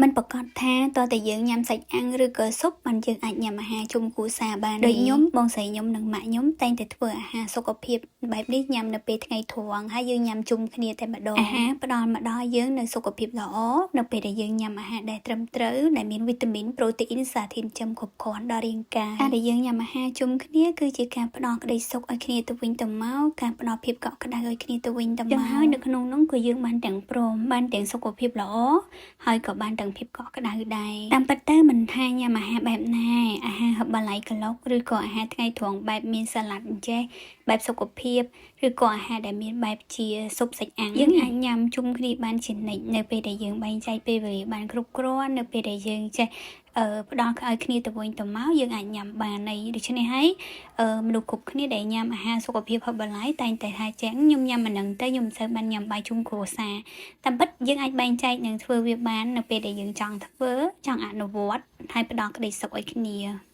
มันประกอบท่าตัวแต่យើងញ៉ាំសាច់អាំងឬក៏ស៊ុបបានយើងអាចញ៉ាំអាហារជុំគ្រួសារបានដូចខ្ញុំបងស្រីខ្ញុំនិងម៉ាក់ខ្ញុំតែងតែធ្វើអាហារសុខភាពបែបនេះញ៉ាំនៅពេលថ្ងៃត្រង់ហើយយើងញ៉ាំជុំគ្នាតែម្ដងអាហារផ្ដល់មកដល់យើងនៅសុខភាពល្អនៅពេលដែលយើងញ៉ាំអាហារដែលត្រឹមត្រូវដែលមានវីតាមីនប្រូតេអ៊ីនសារធាតុចិញ្ចឹមគ្រប់គ្រាន់ដល់រាងកាយការដែលយើងញ៉ាំអាហារជុំគ្នាគឺជាការផ្ដល់ក្តីសុខឲ្យគ្នាទៅវិញទៅមកការផ្ដល់ភាពកក់ក្ដៅឲ្យគ្នាទៅវិញទៅមកចឹងហើយនៅក្នុងនោះក៏យើងបានទាំងព្រមបានទាំងសុខភាពល្អហើយក៏បានទាំងភាពកក់ក្ដៅដែរតាមពិតទៅមិនថាញ៉ាំអាហារបែបណាអាហារហឹបបន្លែក្លុកឬក៏អាហារថ្ងៃត្រង់បែបមានសាឡាត់អញ្ចេះបែបសុខភាពឬក៏អាហារដែលមានបែបជាស៊ុបសាច់អាំងយើងអាចញ៉ាំជុំគ្នាបានជានិច្ចនៅពេលដែលយើងបែងចែកពេលវេលាបានគ្រប់គ្រាន់នៅពេលដែលយើងចេះផ្ដល់ឲ្យគ្នាទៅវិញទៅមកយើងអាចញ៉ាំបានហើយដូច្នេះហើយមនុស្សគ្រប់គ្នាដែលញ៉ាំអាហារសុខភាពហឹបបន្លែតែងតែថាចឹងខ្ញុំញ៉ាំអានឹងទៅខ្ញុំមិនសូវបានញ៉ាំបាយជុំគ្រួសារតាមពិតយើងអាចបែងចែកនិងធ្វើវាបាននៅពេលដែលយើងចង់ធ្វើចង់អនុវត្តហើយផ្ដល់ក្តីសុខឲ្យគ្នា